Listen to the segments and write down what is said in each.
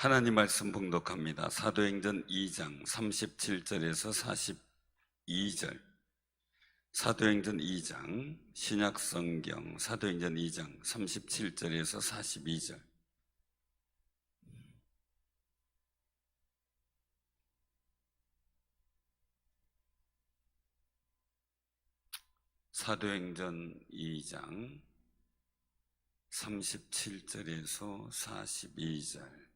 하나님 말씀 봉독합니다. 사도행전 2장 37절에서 42절. 사도행전 2장 신약성경 사도행전 2장 37절에서 42절. 사도행전 2장 37절에서 42절.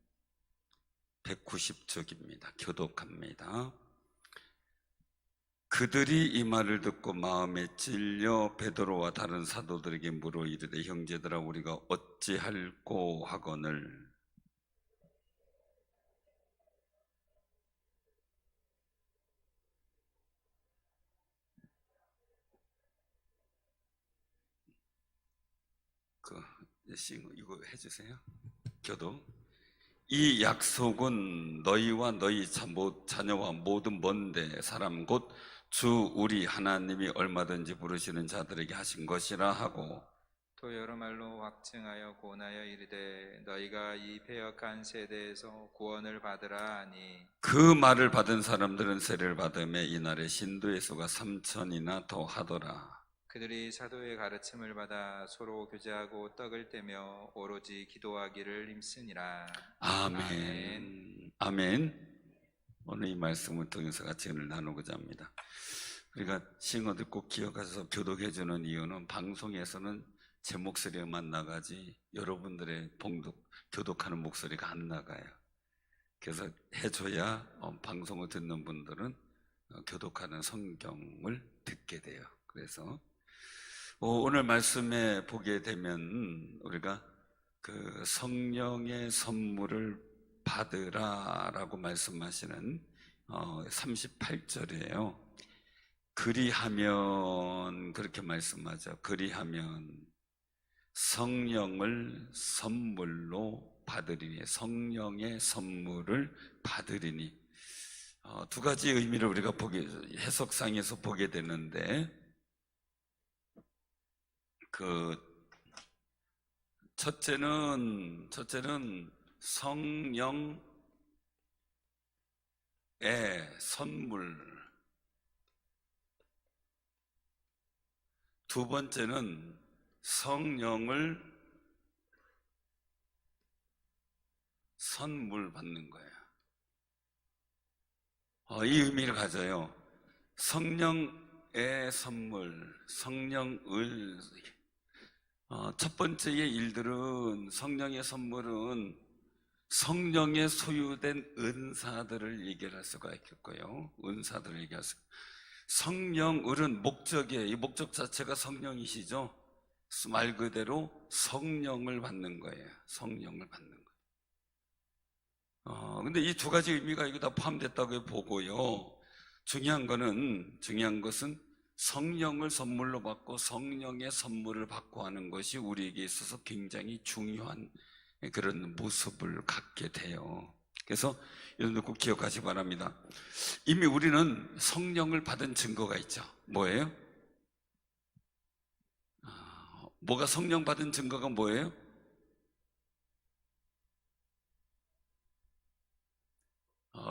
190쪽입니다. 교독합니다. 그들이 이 말을 듣고 마음에 찔려 베드로와 다른 사도들에게 물어 이르되 형제들아 우리가 어찌할꼬 하거늘 이거 해주세요. 교독. 이 약속은 너희와 너희 자녀와 모든 먼데 사람 곧 주 우리 하나님이 얼마든지 부르시는 자들에게 하신 것이라 하고 또 여러 말로 확증하여 고나여 이르되 너희가 이 패역한 세대에서 구원을 받으라 하니 그 말을 받은 사람들은 세례를 받음에 이날에 신도의 수가 3,000이나 더 하더라. 그들이 사도의 가르침을 받아 서로 교제하고 떡을 떼며 오로지 기도하기를 힘쓰니라. 아멘. 아멘. 오늘 이 말씀을 통해서 같이 은혜를 나누고자 합니다. 우리가 싱어들 꼭 기억하셔서 교독해 주는 이유는 방송에서는 제 목소리만 나가지 여러분들의 교독하는 목소리가 안 나가요. 그래서 해줘야 방송을 듣는 분들은 교독하는 성경을 듣게 돼요. 그래서 오늘 말씀에 보게 되면 우리가 그 성령의 선물을 받으라라고 말씀하시는 38절이에요. 그리하면 그렇게 말씀하죠. 그리하면 성령을 선물로 받으리니 성령의 선물을 받으리니 두 가지 의미를 우리가 해석상에서 보게 되는데 첫째는 성령의 선물, 두 번째는 성령을 선물 받는 거예요. 이 의미를 가져요. 성령의 선물, 성령을 첫 번째의 일들은 성령의 선물은 성령의 소유된 은사들을 얘기할 수가 있겠고요. 은사들을 얘기할 수. 성령을은 목적이에요. 이 목적 자체가 성령이시죠. 말 그대로 성령을 받는 거예요. 성령을 받는 거예요. 근데 이 두 가지 의미가 여기 다 포함됐다고 보고요. 중요한 것은 성령을 선물로 받고 성령의 선물을 받고 하는 것이 우리에게 있어서 굉장히 중요한 그런 모습을 갖게 돼요. 그래서 여러분들 꼭 기억하시기 바랍니다. 이미 우리는 성령을 받은 증거가 있죠. 뭐예요? 뭐가 성령 받은 증거가 뭐예요?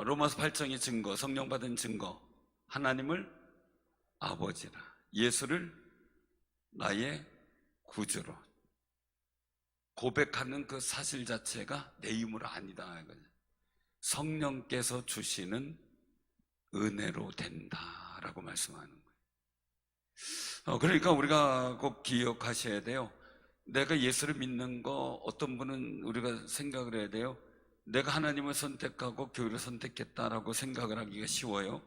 로마서 8장의 증거, 성령 받은 증거. 하나님을 아버지라, 예수를 나의 구주로 고백하는 그 사실 자체가 내 힘으로 아니다. 성령께서 주시는 은혜로 된다라고 말씀하는 거예요. 그러니까 우리가 꼭 기억하셔야 돼요. 내가 예수를 믿는 거, 어떤 분은 우리가 생각을 해야 돼요. 내가 하나님을 선택하고 교회를 선택했다라고 생각을 하기가 쉬워요.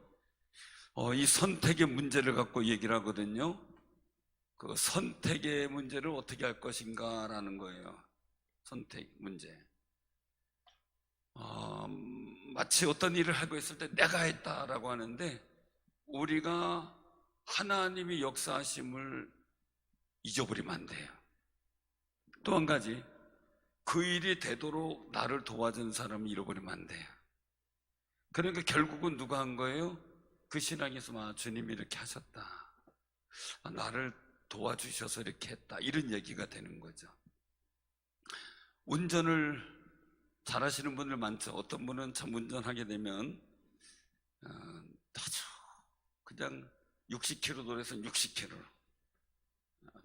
이 선택의 문제를 갖고 얘기를 하거든요. 그 선택의 문제를 어떻게 할 것인가라는 거예요. 선택 문제. 마치 어떤 일을 하고 있을 때 내가 했다라고 하는데 우리가 하나님이 역사하심을 잊어버리면 안 돼요. 또 한 가지, 그 일이 되도록 나를 도와준 사람을 잃어버리면 안 돼요. 그러니까 결국은 누가 한 거예요? 그 신앙에서 주님이 이렇게 하셨다, 나를 도와주셔서 이렇게 했다, 이런 얘기가 되는 거죠. 운전을 잘하시는 분들 많죠. 어떤 분은 참 운전하게 되면 아주 그냥 60km 도로에서는 60km로,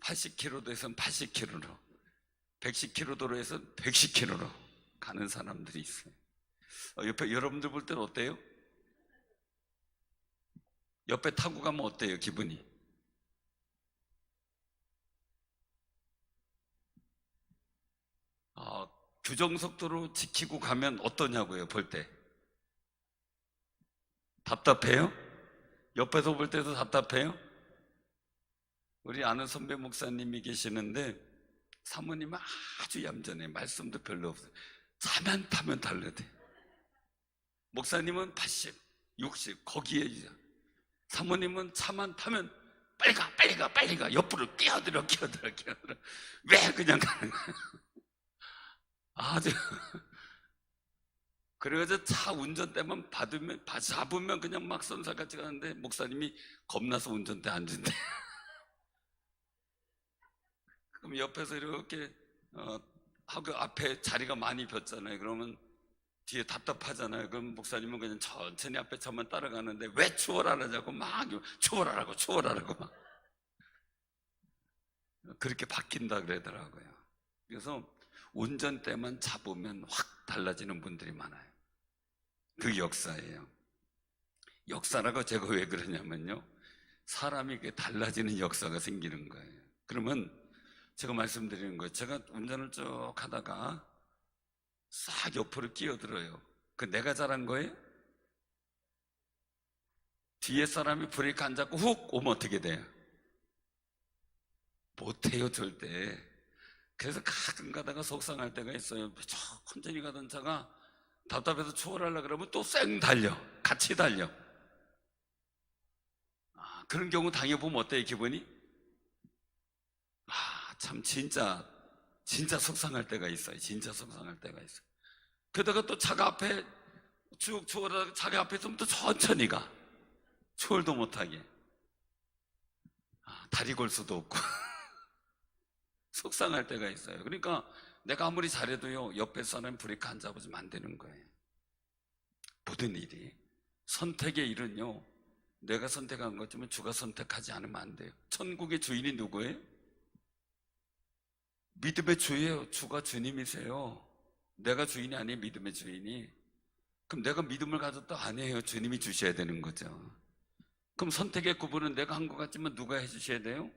80km 도로에서는 80km로, 110km 도로에서는 110km로 가는 사람들이 있어요. 옆에 여러분들 볼 때는 어때요? 옆에 타고 가면 어때요, 기분이? 규정속도로 지키고 가면 어떠냐고요, 볼 때? 답답해요? 옆에서 볼 때도 답답해요? 우리 아는 선배 목사님이 계시는데 사모님은 아주 얌전해. 말씀도 별로 없어요. 차만 타면 달려대. 목사님은 80, 60 거기에 이제 사모님은 차만 타면 빨리 가, 빨리 가, 빨리 가. 옆으로 끼어들어. 왜 그냥 가는 거야? 아주. 그래가지고 차 운전대만 잡으면 그냥 막 선살같이 가는데 목사님이 겁나서 운전대 안 준대. 그럼 옆에서 이렇게 하고 앞에 자리가 많이 폈잖아요. 그러면 뒤에 답답하잖아요. 그럼 목사님은 그냥 천천히 앞에 차만 따라가는데 왜 추월하라고 막 추월하라고 막 그렇게 바뀐다 그러더라고요. 그래서 운전대만 잡으면 확 달라지는 분들이 많아요. 그 역사예요. 역사라고 제가 왜 그러냐면요, 사람이 달라지는 역사가 생기는 거예요. 그러면 제가 말씀드리는 거예요. 제가 운전을 쭉 하다가 싹 옆으로 끼어들어요. 그 내가 잘한 거예요? 뒤에 사람이 브레이크 안 잡고 훅 오면 어떻게 돼요? 못해요, 절대. 그래서 가끔 가다가 속상할 때가 있어요. 천천히 가던 차가 답답해서 추월하려고 그러면 또 쌩 달려. 같이 달려. 그런 경우 당해보면 어때요, 기분이? 참 진짜 속상할 때가 있어요. 진짜 속상할 때가 있어요. 그러다가 또 차가 앞에 쭉 추월하다가 차가 앞에 있으면 또 천천히 가. 추월도 못하게. 다리 걸 수도 없고. 속상할 때가 있어요. 그러니까 내가 아무리 잘해도요, 옆에 사람 브레이크 안 잡아주면 안 되는 거예요. 모든 일이. 선택의 일은요, 내가 선택한 거지만 주가 선택하지 않으면 안 돼요. 천국의 주인이 누구예요? 믿음의 주예요. 주가 주님이세요. 내가 주인이 아니에요, 믿음의 주인이. 그럼 내가 믿음을 가졌다? 아니에요. 주님이 주셔야 되는 거죠. 그럼 선택의 구분은 내가 한 것 같지만 누가 해주셔야 돼요?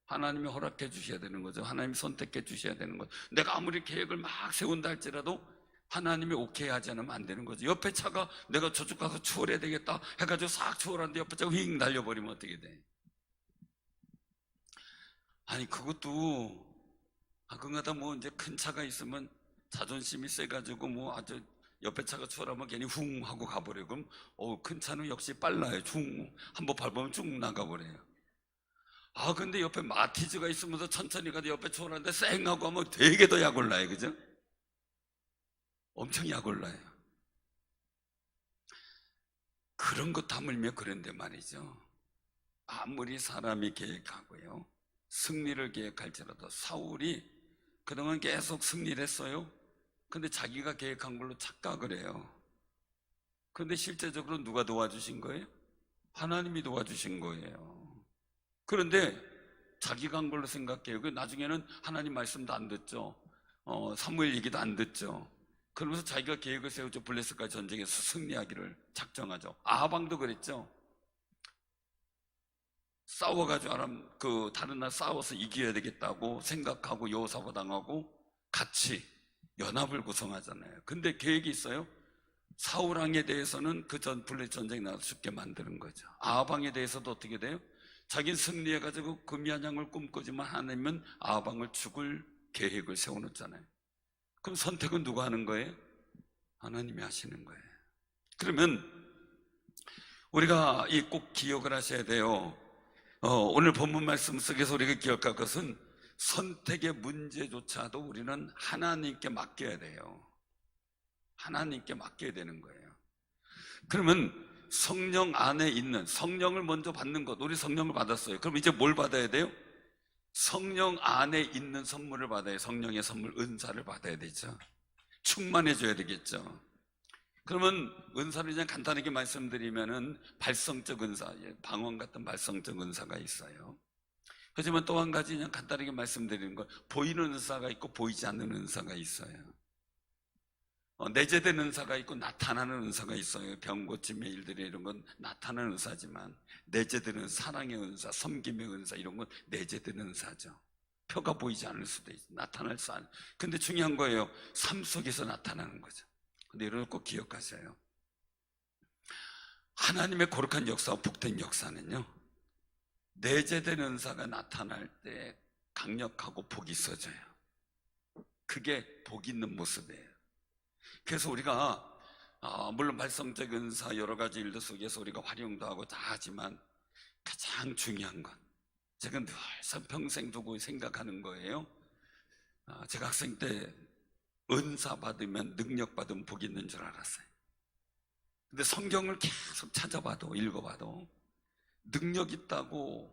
하나님이 허락해 주셔야 되는 거죠. 하나님이 선택해 주셔야 되는 거죠. 내가 아무리 계획을 막 세운다 할지라도 하나님이 오케이 하지 않으면 안 되는 거죠. 옆에 차가 내가 저쪽 가서 추월해야 되겠다 해가지고 싹 추월하는데 옆에 차가 휙 날려버리면 어떻게 돼? 아니 그것도 가끔가다 뭐 이제 큰 차가 있으면 자존심이 세가지고 뭐 아주 옆에 차가 추월하면 괜히 훅 하고 가버려요. 그럼 큰 차는 역시 빨라요. 쭉 한번 밟으면 쭉 나가버려요. 근데 옆에 마티즈가 있으면서 천천히 가도 옆에 추월하는데 쌩 하고 하면 되게 더 약 올라요. 그죠? 엄청 약 올라요. 그런 거 다물며 그런데 말이죠. 아무리 사람이 계획하고요, 승리를 계획할지라도 사울이 그동안 계속 승리를 했어요. 근데 자기가 계획한 걸로 착각을 해요. 근데 실제적으로 누가 도와주신 거예요? 하나님이 도와주신 거예요. 그런데 자기가 한 걸로 생각해요. 나중에는 하나님 말씀도 안 듣죠. 사무엘 얘기도 안 듣죠. 그러면서 자기가 계획을 세우죠. 블레셋과의 전쟁에서 승리하기를 작정하죠. 아합왕도 그랬죠. 싸워가지고 다른 날 싸워서 이겨야 되겠다고 생각하고 여호사밧 당하고 같이 연합을 구성하잖아요. 근데 계획이 있어요. 사울 왕에 대해서는 그 블레셋 전쟁이 나서 죽게 만드는 거죠. 아합 왕에 대해서도 어떻게 돼요? 자기는 승리해가지고 금야냥을 꿈꾸지만 하나님은 아합 왕을 죽을 계획을 세워놓잖아요. 그럼 선택은 누가 하는 거예요? 하나님이 하시는 거예요. 그러면 우리가 꼭 기억을 하셔야 돼요. 오늘 본문 말씀 속에서 우리가 기억할 것은 선택의 문제조차도 우리는 하나님께 맡겨야 돼요. 하나님께 맡겨야 되는 거예요. 그러면 성령 안에 있는, 성령을 먼저 받는 것, 우리 성령을 받았어요. 그럼 이제 뭘 받아야 돼요? 성령 안에 있는 선물을 받아야, 성령의 선물, 은사를 받아야 되죠. 충만해져야 되겠죠. 그러면 은사를 그냥 간단하게 말씀드리면은 발성적 은사, 방언 같은 발성적 은사가 있어요. 하지만 또 한 가지 그냥 간단하게 말씀드리는 건 보이는 은사가 있고 보이지 않는 은사가 있어요. 내재된 은사가 있고 나타나는 은사가 있어요. 병 고침의 일들이 이런 건 나타나는 은사지만 내재되는 사랑의 은사, 섬김의 은사 이런 건 내재된 은사죠. 표가 보이지 않을 수도 있어요. 나타날 수 않아요. 근데 중요한 거예요. 삶 속에서 나타나는 거죠. 근데 이걸 꼭 기억하세요. 하나님의 거룩한 역사와 복된 역사는요, 내재된 은사가 나타날 때 강력하고 복이 있어져요. 그게 복 있는 모습이에요. 그래서 우리가 물론 발성적 은사 여러 가지 일들 속에서 우리가 활용도 하고 다 하지만 가장 중요한 건 제가 늘 평생 두고 생각하는 거예요. 제가 학생 때 은사 받으면 능력 받으면 복이 있는 줄 알았어요. 근데 성경을 계속 찾아봐도 읽어봐도 능력 있다고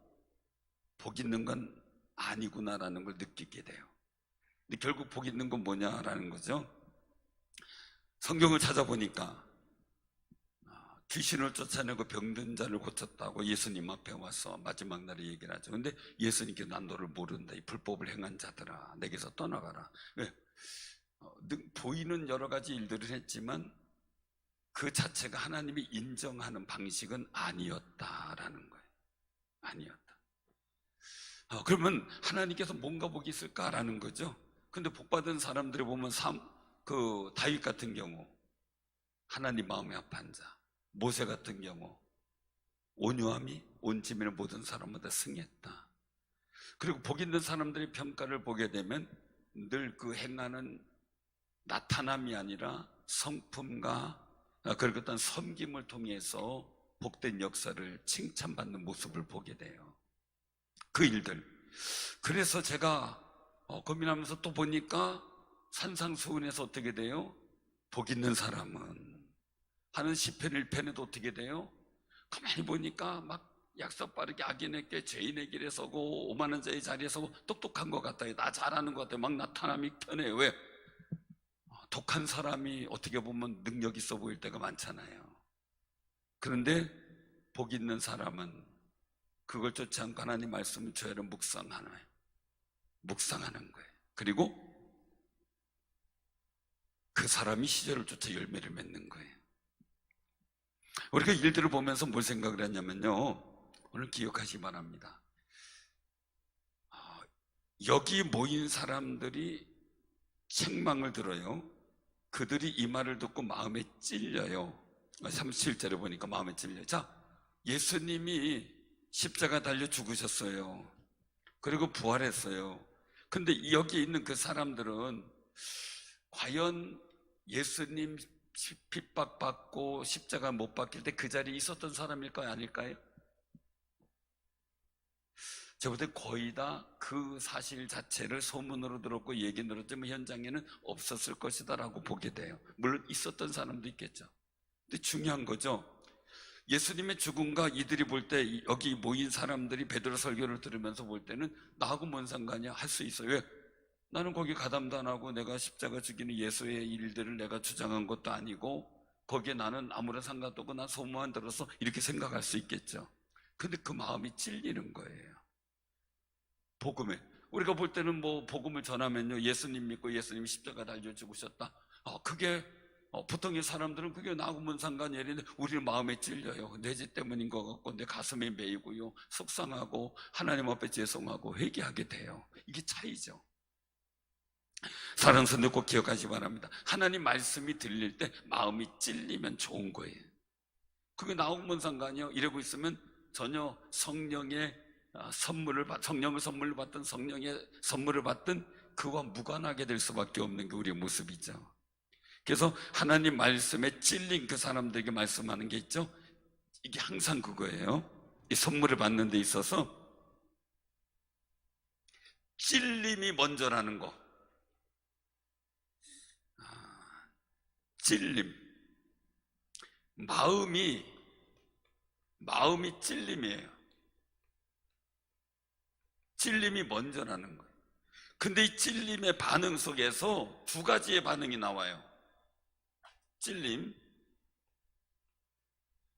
복 있는 건 아니구나라는 걸 느끼게 돼요. 근데 결국 복 있는 건 뭐냐라는 거죠. 성경을 찾아보니까 귀신을 쫓아내고 병든 자를 고쳤다고 예수님 앞에 와서 마지막 날에 얘기를 하죠. 근데 예수님께 난 너를 모른다. 이 불법을 행한 자들아 내게서 떠나가라. 왜? 보이는 여러 가지 일들을 했지만 그 자체가 하나님이 인정하는 방식은 아니었다라는 거예요. 아니었다. 그러면 하나님께서 뭔가 복이 있을까라는 거죠. 근데 복받은 사람들이 보면 다윗 같은 경우 하나님 마음에 합한 자, 모세 같은 경우 온유함이 온 지면의 모든 사람마다 승했다. 그리고 복 있는 사람들의 평가를 보게 되면 늘 그 행하는 나타남이 아니라 성품과 그리고 어떤 섬김을 통해서 복된 역사를 칭찬받는 모습을 보게 돼요. 그 일들. 그래서 제가 고민하면서 또 보니까 산상수훈에서 어떻게 돼요? 복 있는 사람은 하는 시편 1편에도 어떻게 돼요? 가만히 보니까 막 약속 빠르게 악인에게 죄인의 길에 서고 오만한 자의 자리에 서고 똑똑한 것 같아요. 나 잘하는 것 같아요. 막 나타남이 편해요. 왜? 독한 사람이 어떻게 보면 능력 있어 보일 때가 많잖아요. 그런데 복 있는 사람은 그걸 쫓지 않고 하나님 말씀을 저희를 묵상하는 거예요. 그리고 그 사람이 시절을 쫓아 열매를 맺는 거예요. 우리가 일들을 보면서 뭘 생각을 했냐면요, 오늘 기억하시기 바랍니다. 여기 모인 사람들이 책망을 들어요. 그들이 이 말을 듣고 마음에 찔려요. 37절에 보니까 마음에 찔려요. 자, 예수님이 십자가 달려 죽으셨어요. 그리고 부활했어요. 근데 여기 있는 그 사람들은 과연 예수님 핍박받고 십자가 못 박힐 때 그 자리에 있었던 사람일까요? 아닐까요? 제가 볼 때 거의 다 그 사실 자체를 소문으로 들었고 얘기 들었지만 현장에는 없었을 것이다 라고 보게 돼요. 물론 있었던 사람도 있겠죠. 근데 중요한 거죠. 예수님의 죽음과 이들이 볼 때 여기 모인 사람들이 베드로 설교를 들으면서 볼 때는 나하고 뭔 상관이야? 할 수 있어요. 왜? 나는 거기 가담도 안 하고 내가 십자가 죽이는 예수의 일들을 내가 주장한 것도 아니고 거기에 나는 아무런 상관도 없고 난 소문만 들어서 이렇게 생각할 수 있겠죠. 근데 그 마음이 찔리는 거예요. 복음에 우리가 볼 때는 뭐 복음을 전하면요 예수님 믿고 예수님이 십자가 달려 죽으셨다. 그게 보통의 사람들은 그게 나하고 뭔 상관이 아닌데 우리는 마음에 찔려요. 내 죄 때문인 것 같고 내 가슴에 메이고요 속상하고 하나님 앞에 죄송하고 회개하게 돼요. 이게 차이죠. 사랑하는 성도 꼭 기억하시기 바랍니다. 하나님 말씀이 들릴 때 마음이 찔리면 좋은 거예요. 그게 나하고 뭔 상관이요? 이러고 있으면 전혀 성령의 성령을 선물로 받든 성령의 선물을 받든 그와 무관하게 될 수밖에 없는 게 우리의 모습이죠. 그래서 하나님 말씀에 찔린 그 사람들에게 말씀하는 게 있죠. 이게 항상 그거예요. 이 선물을 받는 데 있어서 찔림이 먼저라는 거. 찔림. 마음이 찔림이에요. 찔림이 먼저라는 거예요. 근데 이 찔림의 반응 속에서 두 가지의 반응이 나와요. 찔림,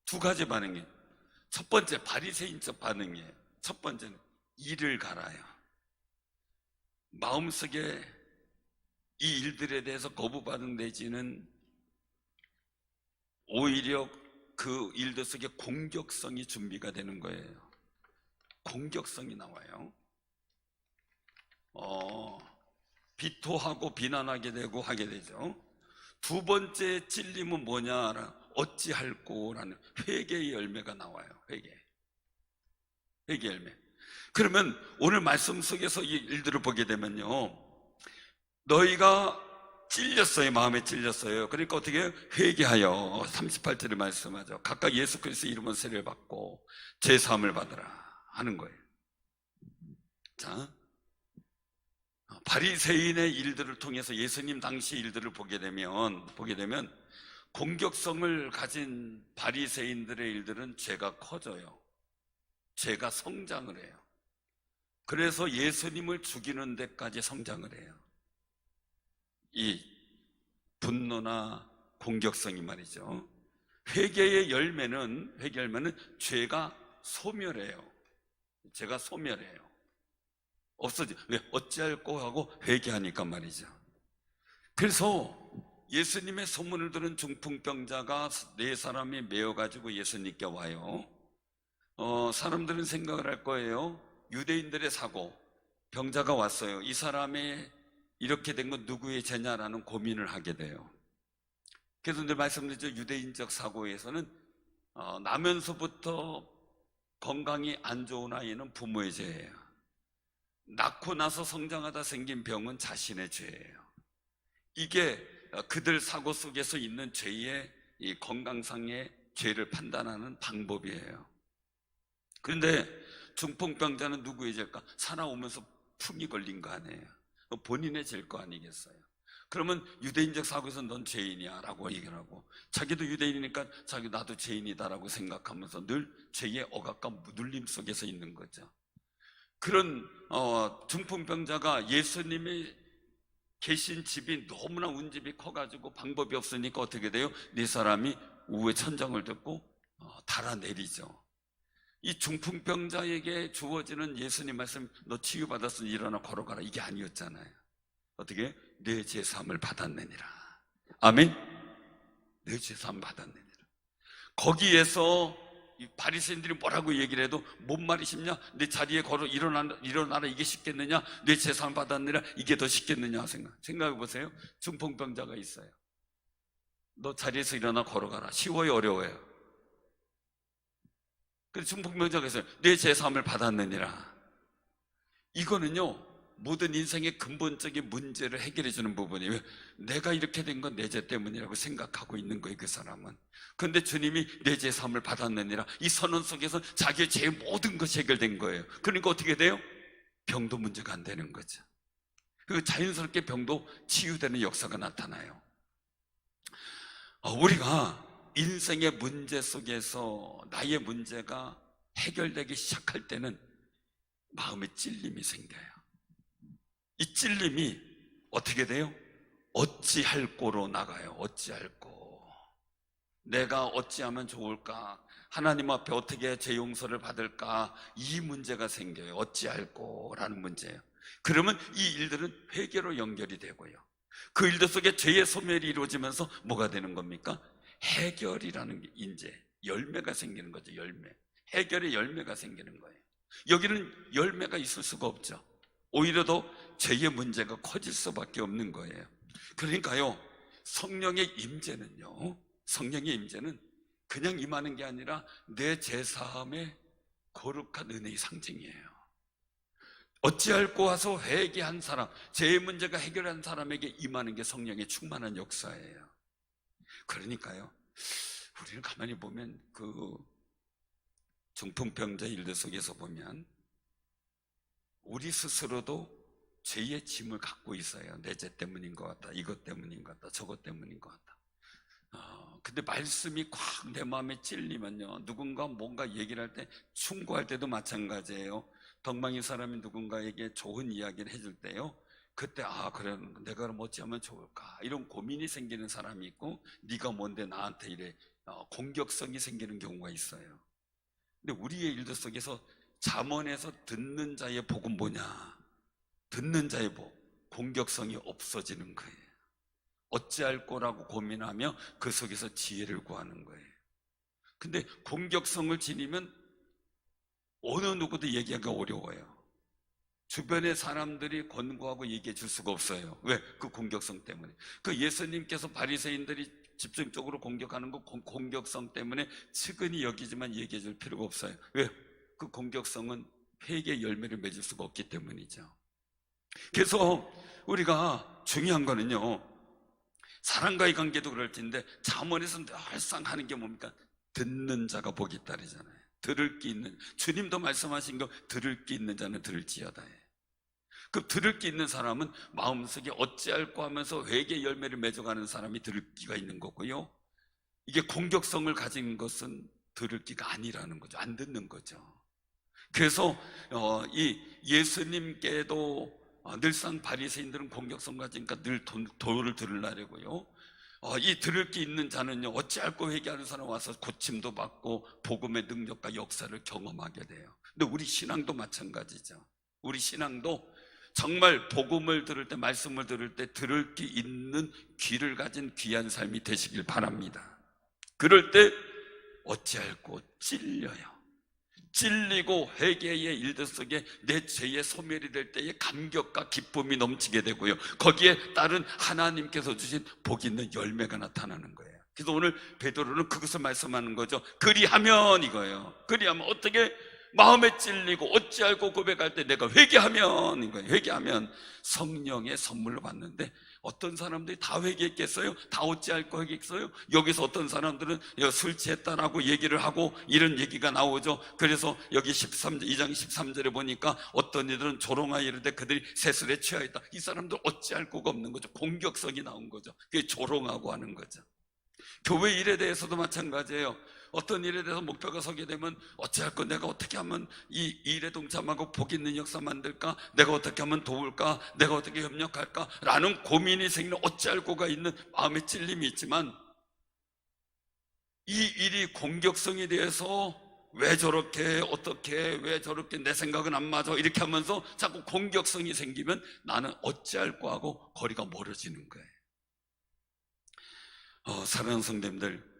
두 가지 반응이. 첫 번째, 바리새인적 반응이에요. 첫 번째는 이를 갈아요. 마음속에 이 일들에 대해서 거부 반응 내지는 오히려 그 일들 속에 공격성이 준비가 되는 거예요. 공격성이 나와요. 비토하고 비난하게 되고 하게 되죠. 두 번째 찔림은 뭐냐? 어찌할꼬라는 회개의 열매가 나와요. 회개 열매. 그러면 오늘 말씀 속에서 이 일들을 보게 되면요, 너희가 찔렸어요. 마음에 찔렸어요. 그러니까 어떻게 해요? 회개하여 38절에 말씀하죠. 각각 예수 그리스도의 이름으로 세례를 받고 제사함을 받으라 하는 거예요. 자, 바리새인의 일들을 통해서 예수님 당시 일들을 보게 되면 공격성을 가진 바리새인들의 일들은 죄가 커져요. 죄가 성장을 해요. 그래서 예수님을 죽이는 데까지 성장을 해요. 이 분노나 공격성이 말이죠. 회개의 열매는 죄가 소멸해요. 죄가 소멸해요. 없어져. 왜? 어찌할꼬 하고 회개하니까 말이죠. 그래서 예수님의 소문을 들은 중풍병자가 네 사람이 메어가지고 예수님께 와요. 사람들은 생각을 할 거예요. 유대인들의 사고, 병자가 왔어요. 이 사람이 이렇게 된 건 누구의 죄냐라는 고민을 하게 돼요. 그래서 늘 말씀드렸죠. 유대인적 사고에서는 나면서부터 건강이 안 좋은 아이는 부모의 죄예요. 낳고 나서 성장하다 생긴 병은 자신의 죄예요. 이게 그들 사고 속에서 있는 죄의 이 건강상의 죄를 판단하는 방법이에요. 그런데 중풍병자는 누구의 죄일까? 살아오면서 풍이 걸린 거 아니에요. 본인의 죄일 거 아니겠어요? 그러면 유대인적 사고에서 넌 죄인이야 라고 얘기를 하고, 자기도 유대인이니까 나도 죄인이다라고 생각하면서 늘 죄의 억압과 누림 속에서 있는 거죠. 그런 중풍병자가 예수님이 계신 집이 너무나 운집이 커가지고 방법이 없으니까 어떻게 돼요? 네 사람이 우에 천장을 듣고 달아내리죠. 이 중풍병자에게 주어지는 예수님 말씀, 너 치유받았으니 일어나 걸어가라, 이게 아니었잖아요. 어떻게? 내 죄사함을 받았느니라. 아멘. 내 죄사함 받았느니라. 거기에서 이 바리새인들이 뭐라고 얘기를 해도 뭔 말이 쉽냐? 내 자리에 걸어 일어나라 이게 쉽겠느냐? 내 재산 받았느냐? 이게 더 쉽겠느냐? 생각해 보세요. 중풍병자가 있어요. 너 자리에서 일어나 걸어가라. 쉬워요, 어려워요? 그래서 중풍병자가 있어요. 내 재산을 받았느니라. 이거는요, 모든 인생의 근본적인 문제를 해결해 주는 부분이에요. 내가 이렇게 된 건 내 죄 때문이라고 생각하고 있는 거예요, 그 사람은. 그런데 주님이 내 죄 사함을 받았느니라, 이 선언 속에서 자기의 죄의 모든 것이 해결된 거예요. 그러니까 어떻게 돼요? 병도 문제가 안 되는 거죠. 그리고 자연스럽게 병도 치유되는 역사가 나타나요. 우리가 인생의 문제 속에서 나의 문제가 해결되기 시작할 때는 마음에 찔림이 생겨요. 이 찔림이 어떻게 돼요? 어찌할꼬로 나가요. 어찌할꼬. 내가 어찌하면 좋을까? 하나님 앞에 어떻게 제 용서를 받을까? 이 문제가 생겨요. 어찌할꼬라는 문제예요. 그러면 이 일들은 회개로 연결이 되고요. 그 일들 속에 죄의 소멸이 이루어지면서 뭐가 되는 겁니까? 해결이라는 게 이제 열매가 생기는 거죠. 열매. 해결의 열매가 생기는 거예요. 여기는 열매가 있을 수가 없죠. 오히려 더 죄의 문제가 커질 수밖에 없는 거예요. 그러니까요, 성령의 임재는요, 성령의 임재는 그냥 임하는 게 아니라 내 죄사함의 거룩한 은혜의 상징이에요. 어찌할꼬 와서 회개한 사람, 죄의 문제가 해결한 사람에게 임하는 게 성령의 충만한 역사예요. 그러니까요, 우리는 가만히 보면 그 중풍병자 일들 속에서 보면 우리 스스로도 죄의 짐을 갖고 있어요. 내 죄 때문인 것 같다, 이것 때문인 것 같다, 저것 때문인 것 같다. 근데 말씀이 콱 내 마음에 찔리면요, 누군가 뭔가 얘기를 할 때, 충고할 때도 마찬가지예요. 덕망이 사람이 누군가에게 좋은 이야기를 해줄 때요, 그때 그래 내가 그럼 어찌하면 좋을까 이런 고민이 생기는 사람이 있고, 네가 뭔데 나한테 이래 공격성이 생기는 경우가 있어요. 근데 우리의 일들 속에서 잠언에서 듣는 자의 복은 뭐냐? 듣는 자의 복, 공격성이 없어지는 거예요. 어찌할 거라고 고민하며 그 속에서 지혜를 구하는 거예요. 근데 공격성을 지니면 어느 누구도 얘기하기가 어려워요. 주변의 사람들이 권고하고 얘기해 줄 수가 없어요. 왜? 그 공격성 때문에. 그 예수님께서 바리새인들이 집중적으로 공격하는 거 공격성 때문에 측은히 여기지만 얘기해 줄 필요가 없어요. 왜? 그 공격성은 회개의 열매를 맺을 수가 없기 때문이죠. 그래서 우리가 중요한 거는요, 사람과의 관계도 그럴 텐데 잠언에서 늘상 하는 게 뭡니까? 듣는 자가 복이 있다 그러잖아요. 들을 게 있는, 주님도 말씀하신 거 들을 게 있는 자는 들을지어다. 그 들을 게 있는 사람은 마음속에 어찌할꼬 하면서 회개의 열매를 맺어가는 사람이 들을 기가 있는 거고요, 이게 공격성을 가진 것은 들을 기가 아니라는 거죠. 안 듣는 거죠. 그래서 이 예수님께도 늘상 바리새인들은 공격성 가지니까 늘 도를 들으려고요, 이 들을 게 있는 자는요, 어찌할꼬 회개하는 사람 와서 고침도 받고 복음의 능력과 역사를 경험하게 돼요. 근데 우리 신앙도 마찬가지죠. 우리 신앙도 정말 복음을 들을 때, 말씀을 들을 때 들을 게 있는 귀를 가진 귀한 삶이 되시길 바랍니다. 그럴 때 어찌할꼬 찔려요. 찔리고 회개의 일들 속에 내 죄의 소멸이 될 때에 감격과 기쁨이 넘치게 되고요, 거기에 따른 하나님께서 주신 복 있는 열매가 나타나는 거예요. 그래서 오늘 베드로는 그것을 말씀하는 거죠. 그리하면 이거예요. 그리하면 어떻게? 마음에 찔리고 어찌할꼬 고백할 때 내가 회개하면 이거예요. 회개하면 성령의 선물로 받는데, 어떤 사람들이 다 회개했겠어요? 다 어찌할꼬 회개했어요? 여기서 어떤 사람들은 술 취했다라고 얘기를 하고 이런 얘기가 나오죠. 그래서 여기 2장 13절에 보니까 어떤 이들은 조롱하여 이르되 그들이 세술에 취하였다. 이 사람들 어찌할꼬가 없는 거죠. 공격성이 나온 거죠. 그게 조롱하고 하는 거죠. 교회 일에 대해서도 마찬가지예요. 어떤 일에 대해서 목표가 서게 되면 어찌할까, 내가 어떻게 하면 이 일에 동참하고 복 있는 역사 만들까, 내가 어떻게 하면 도울까, 내가 어떻게 협력할까 라는 고민이 생기는 어찌할꼬가 있는 마음의 찔림이 있지만, 이 일이 공격성에 대해서 왜 저렇게, 어떻게, 왜 저렇게, 내 생각은 안 맞아 이렇게 하면서 자꾸 공격성이 생기면 나는 어찌할꼬 하고 거리가 멀어지는 거예요. 사랑하는 성도님들,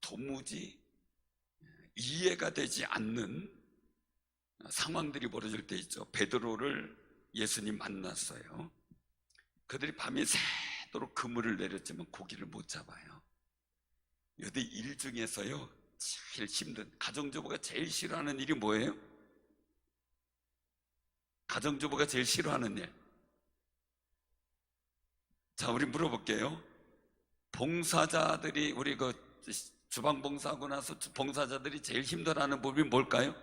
도무지 이해가 되지 않는 상황들이 벌어질 때 있죠. 베드로를 예수님 만났어요. 그들이 밤이 새도록 그물을 내렸지만 고기를 못 잡아요. 여기 일 중에서요, 제일 힘든, 가정주부가 제일 싫어하는 일이 뭐예요? 가정주부가 제일 싫어하는 일. 자, 우리 물어볼게요. 봉사자들이, 우리 주방 봉사하고 나서 봉사자들이 제일 힘들어하는 부분이 뭘까요?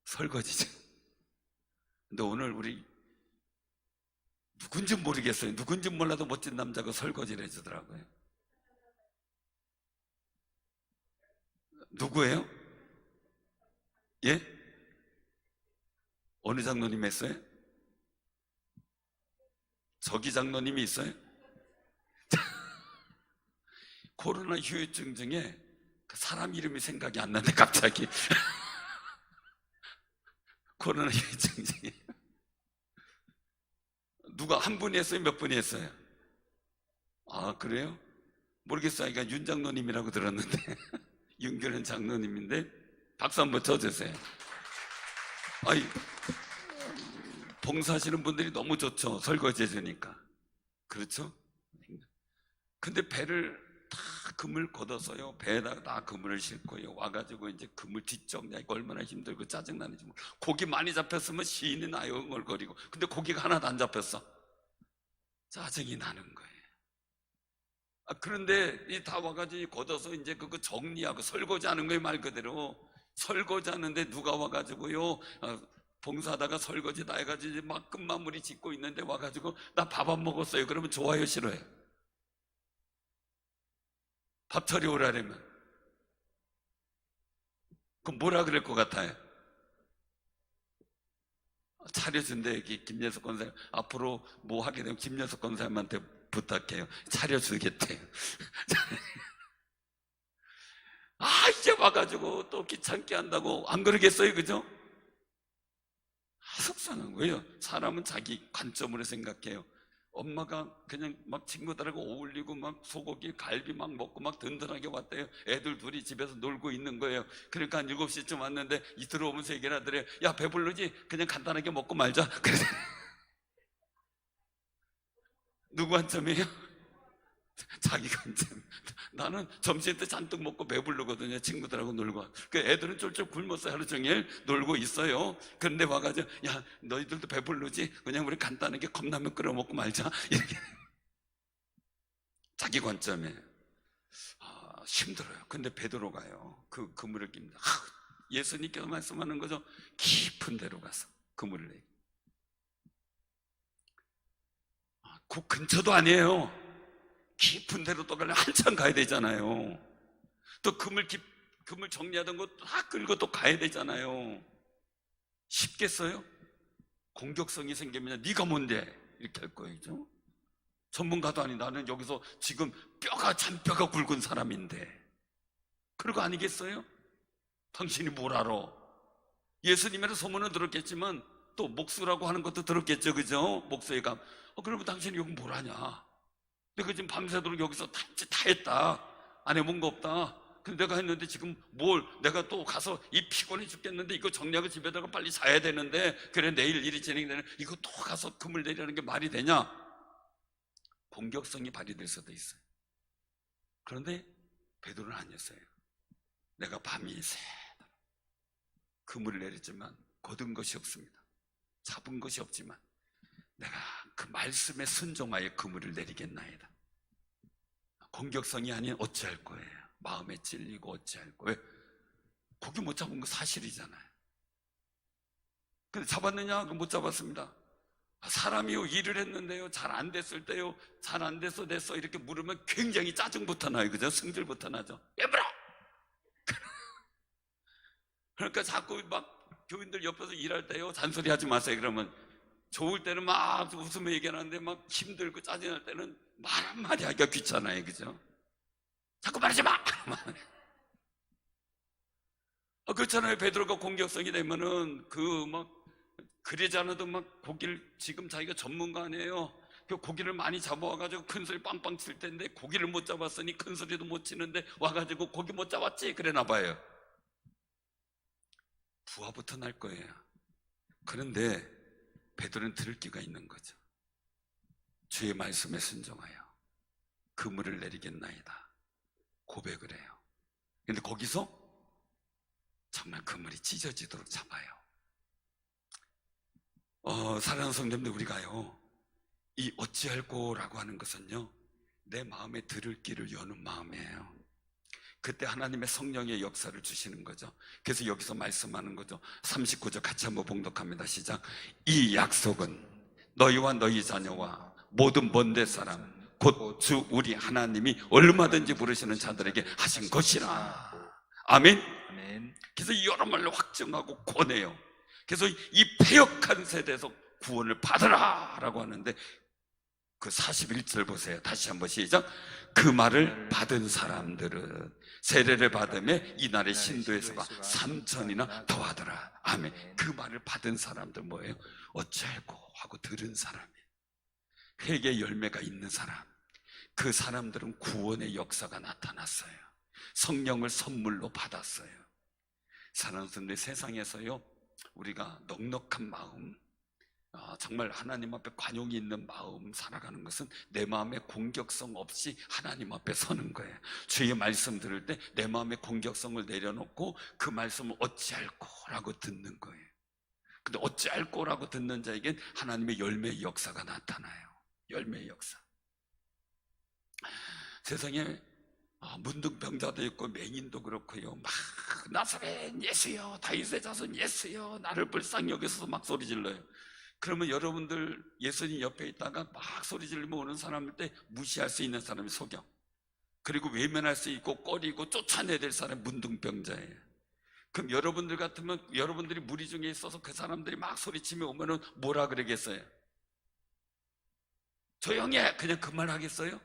설거지죠. 근데 오늘 우리 누군지 모르겠어요. 누군지 몰라도 멋진 남자가 설거지를 해주더라고요. 누구예요? 예? 어느 장로님 했어요? 저기 장로님이 있어요? 코로나 후유증 중에 사람 이름이 생각이 안 나네 갑자기. 코로나 후유증 중에 누가 한 분이 했어요? 몇 분이 했어요? 아, 그래요? 모르겠어요. 그러니까 윤 장로님이라고 들었는데 윤교련 장로님인데 박수 한번 쳐주세요. 아이, 봉사하시는 분들이 너무 좋죠. 설거지 해주니까. 그렇죠? 근데 배를 다 그물 걷어서요, 배에다가 다 그물을 싣고요, 와가지고 이제 그물 뒷정리하기가 이거 얼마나 힘들고 짜증나는지. 고기 많이 잡혔으면 시인이 나요, 응얼거리고. 근데 고기가 하나도 안 잡혔어. 짜증이 나는 거예요. 그런데 이 다 와가지고 걷어서 이제 그거 정리하고 설거지하는 거예요. 말 그대로 설거지하는데 누가 와가지고요, 봉사하다가 설거지 다 해가지고 이제 막 끝마무리 짓고 있는데 와가지고 나 밥 안 먹었어요. 그러면 좋아요, 싫어요? 밥 차려 오라면 그럼 뭐라 그럴 것 같아요? 차려준대. 여기 김예석 권사님 앞으로 뭐 하게 되면 김예석 권사님한테 부탁해요. 차려주겠대요. 이제 와가지고 또 귀찮게 한다고 안 그러겠어요, 그죠? 속상한 거예요. 사람은 자기 관점으로 생각해요. 엄마가 그냥 막 친구들하고 어울리고 막 소고기, 갈비 막 먹고 막 든든하게 왔대요. 애들 둘이 집에서 놀고 있는 거예요. 그러니까 한 7시쯤 왔는데 이 들어오면서 얘기를 하더래요. 야, 배불르지? 그냥 간단하게 먹고 말자. 그래서 누구 관점이에요? 자기 관점. 나는 점심 때 잔뜩 먹고 배부르거든요. 친구들하고 놀고. 그 애들은 쫄쫄 굶어서 하루 종일 놀고 있어요. 그런데 와가지고 야, 너희들도 배부르지? 그냥 우리 간단하게 컵라면 끓여 먹고 말자. 이렇게. 자기 관점에 힘들어요. 근데 베드로가요, 그 그물을 깁니다. 예수님께서 말씀하는 거죠. 깊은 데로 가서 그물을 내요. 그 근처도 아니에요. 깊은 데로 또 가려면 한참 가야 되잖아요. 또 그물 정리하던 거 다 끌고 또 가야 되잖아요. 쉽겠어요? 공격성이 생기면 네가 뭔데? 이렇게 할 거예요. 전문가도 아니 나는 여기서 지금 잔뼈가 굵은 사람인데 그런 거 아니겠어요? 당신이 뭘 알아? 예수님의 소문은 들었겠지만 또 목수라고 하는 것도 들었겠죠, 그죠? 목수의 감. 그러면 당신이 여기 뭘 하냐? 내가 지금 밤새도록 여기서 다 했다. 안 해본 거 없다. 근데 내가 했는데 지금 내가 또 가서 이 피곤해 죽겠는데 이거 정리하고 집에다가 빨리 자야 되는데 그래 내일 일이 진행되는 이거 또 가서 그물 내리라는 게 말이 되냐? 공격성이 발휘될 수도 있어요. 그런데 베드로는 아니었어요. 내가 밤이 새도록 그물을 내렸지만 거둔 것이 없습니다. 잡은 것이 없지만 내가 그 말씀에 순종하여 그물을 내리겠나이다. 공격성이 아닌 어찌할 거예요. 마음에 찔리고 어찌할 거예요. 고기 못 잡은 거 사실이잖아요. 근데 잡았느냐? 못 잡았습니다. 사람이요, 일을 했는데요, 잘 안 됐을 때요, 잘 안 됐어 됐어 이렇게 물으면 굉장히 짜증부터 나요, 그죠? 승질부터 나죠. 왜 물어? 그러니까 자꾸 막 교인들 옆에서 일할 때요, 잔소리 하지 마세요. 그러면 좋을 때는 막 웃으며 얘기하는데 막 힘들고 짜증날 때는 말 한마디 하기가 귀찮아요, 그죠? 자꾸 말하지 마! 그렇잖아요. 베드로가 공격성이 되면은 그러지 않아도 막 고기를, 지금 자기가 전문가 아니에요. 그 고기를 많이 잡아와가지고 큰 소리 빵빵 칠 텐데 고기를 못 잡았으니 큰 소리도 못 치는데 와가지고 고기 못 잡았지? 그래나 봐요. 부하부터 날 거예요. 그런데 베드로는 들을 기가 있는 거죠. 주의 말씀에 순종하여 그물을 내리겠나이다 고백을 해요. 근데 거기서 정말 그물이 찢어지도록 잡아요. 사랑하는 성도님들, 우리가요, 이 어찌할꼬라고 하는 것은요, 내 마음에 들을 길을 여는 마음이에요. 그때 하나님의 성령의 역사를 주시는 거죠. 그래서 여기서 말씀하는 거죠. 39절 같이 한번 봉독합니다. 시작. 이 약속은 너희와 너희 자녀와 모든 먼데 사람 곧 주 우리 하나님이 얼마든지 부르시는 자들에게 하신 것이라. 아멘. 아멘. 그래서 여러 말로 확증하고 권해요. 그래서 이 패역한 세대에서 구원을 받으라 라고 하는데 그 41절 보세요. 다시 한번 시작. 그 말을 받은 사람들은 세례를 받음에 이날의 신도에서가 3천이나 더하더라. 아멘. 그 말을 받은 사람들 뭐예요? 어찌할꼬 하고 들은 사람이에요. 회개의 열매가 있는 사람, 그 사람들은 구원의 역사가 나타났어요. 성령을 선물로 받았어요. 사랑하는 분들, 세상에서요, 우리가 넉넉한 마음, 정말 하나님 앞에 관용이 있는 마음 살아가는 것은 내 마음에 공격성 없이 하나님 앞에 서는 거예요. 주의 말씀 들을 때 내 마음의 공격성을 내려놓고 그 말씀을 어찌할꼬라고 듣는 거예요. 근데 어찌할꼬라고 듣는 자에겐 하나님의 열매의 역사가 나타나요. 열매의 역사. 세상에 문둥병자도 있고 맹인도 그렇고요, 막 나사렛 예수여, 다윗의 자손 예수여, 나를 불쌍히 여기서 막 소리 질러요. 그러면 여러분들 예수님 옆에 있다가 막 소리 지르며 오는 사람일 때 무시할 수 있는 사람이 소경, 그리고 외면할 수 있고 꺼리고 쫓아내야 될 사람이 문둥병자예요. 그럼 여러분들 같으면 여러분들이 무리 중에 있어서 그 사람들이 막 소리치며 오면은 뭐라 그러겠어요? 조용히 해! 그냥 그 말 하겠어요?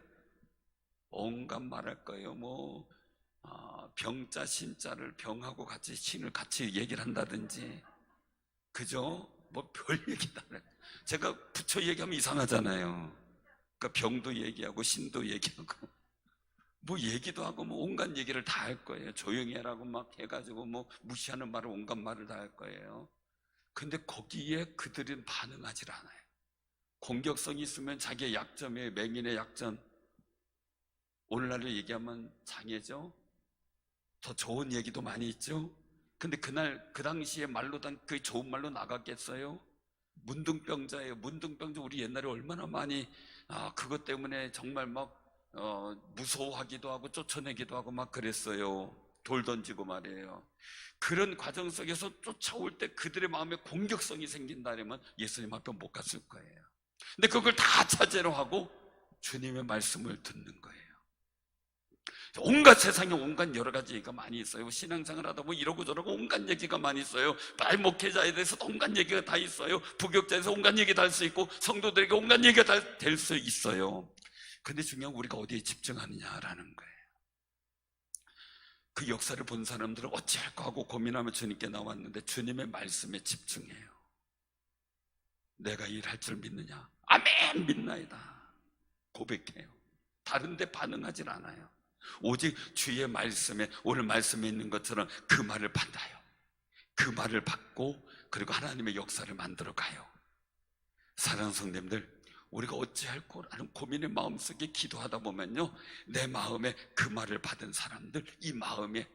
온갖 말할 거예요. 병자 신자를 병하고 같이 신을 같이 얘기를 한다든지, 그죠? 뭐 별 얘기도 안 해요. 제가 부처 얘기하면 이상하잖아요. 그러니까 병도 얘기하고 신도 얘기하고 뭐 얘기도 하고 뭐 온갖 얘기를 다 할 거예요. 조용히 해라고 막 해가지고 뭐 무시하는 말을 온갖 말을 다 할 거예요. 근데 거기에 그들은 반응하질 않아요. 공격성이 있으면 자기의 약점이에요. 맹인의 약점. 오늘날로 얘기하면 장애죠. 더 좋은 얘기도 많이 있죠. 근데 그날 그 당시에 말로 그 좋은 말로 나갔겠어요? 문둥병자예요. 문둥병자 우리 옛날에 얼마나 많이 그것 때문에 정말 막 무서워하기도 하고 쫓아내기도 하고 막 그랬어요. 돌 던지고 말이에요. 그런 과정 속에서 쫓아올 때 그들의 마음에 공격성이 생긴다면 예수님 앞에 못 갔을 거예요. 근데 그걸 다 차제로 하고 주님의 말씀을 듣는 거예요. 온갖 세상에 온갖 여러 가지 얘기가 많이 있어요. 신앙생활 하다 보면 이러고 저러고 온갖 얘기가 많이 있어요. 목회자에 대해서 온갖 얘기가 다 있어요. 부교자에서 온갖 얘기 다 할 수 있고 성도들에게 온갖 얘기가 다 될 수 있어요. 근데 중요한 건 우리가 어디에 집중하느냐라는 거예요. 그 역사를 본 사람들은 어찌할까 하고 고민하며 주님께 나왔는데 주님의 말씀에 집중해요. 내가 일할 줄 믿느냐? 아멘 믿나이다. 고백해요. 다른 데 반응하질 않아요. 오직 주의 말씀에, 오늘 말씀에 있는 것처럼 그 말을 받아요. 그 말을 받고 그리고 하나님의 역사를 만들어 가요. 사랑하는 성도님들, 우리가 어찌할 거라는 고민의 마음속에 기도하다 보면요, 내 마음에 그 말을 받은 사람들, 이 마음에,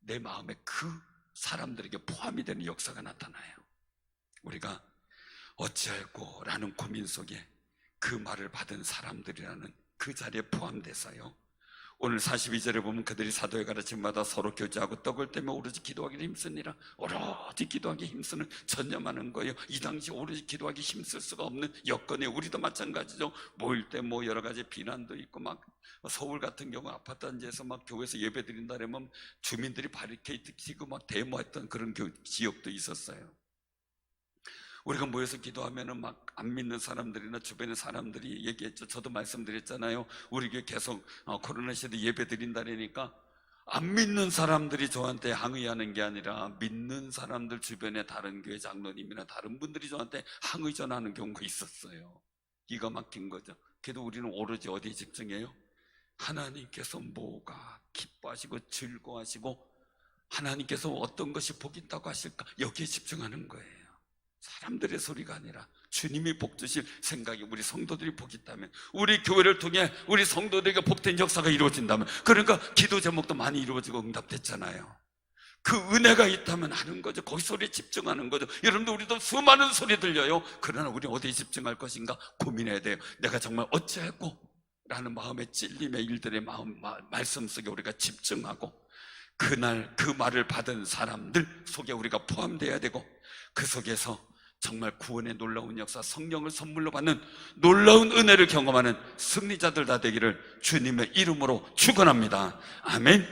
내 마음에 그 사람들에게 포함이 되는 역사가 나타나요. 우리가 어찌할 거라는 고민 속에 그 말을 받은 사람들이라는 그 자리에 포함돼서요, 오늘 42절에 보면 그들이 사도의 가르침마다 서로 교제하고 떡을 떼며 오로지 기도하기를 힘쓰니라. 오로지 기도하기 힘쓰는 전념하는 거예요. 이 당시 오로지 기도하기 힘쓸 수가 없는 여건에 우리도 마찬가지죠. 모일 때 뭐 여러 가지 비난도 있고, 막 서울 같은 경우 아파트 단지에서 막 교회에서 예배 드린다 그러면 주민들이 바리케이트 치고 막 데모했던 그런 지역도 있었어요. 우리가 모여서 기도하면은 막 안 믿는 사람들이나 주변의 사람들이 얘기했죠. 저도 말씀드렸잖아요. 우리 교회 계속 코로나 시대 예배 드린다니까 안 믿는 사람들이 저한테 항의하는 게 아니라 믿는 사람들 주변에 다른 교회 장로님이나 다른 분들이 저한테 항의 전하는 경우가 있었어요. 기가 막힌 거죠. 그래도 우리는 오로지 어디에 집중해요? 하나님께서 뭐가 기뻐하시고 즐거워하시고 하나님께서 어떤 것이 복 있다고 하실까? 여기에 집중하는 거예요. 사람들의 소리가 아니라 주님이 복 주실 생각이, 우리 성도들이 복 있다면, 우리 교회를 통해 우리 성도들에게 복된 역사가 이루어진다면, 그러니까 기도 제목도 많이 이루어지고 응답됐잖아요. 그 은혜가 있다면 하는 거죠. 거기 소리에 집중하는 거죠. 여러분들, 우리도 수많은 소리 들려요. 그러나 우리 어디에 집중할 것인가 고민해야 돼요. 내가 정말 어찌했고 라는 마음의 찔림의 일들의 말씀 속에 우리가 집중하고, 그날 그 말을 받은 사람들 속에 우리가 포함되어야 되고, 그 속에서 정말 구원의 놀라운 역사, 성령을 선물로 받는 놀라운 은혜를 경험하는 승리자들 다 되기를 주님의 이름으로 축원합니다. 아멘.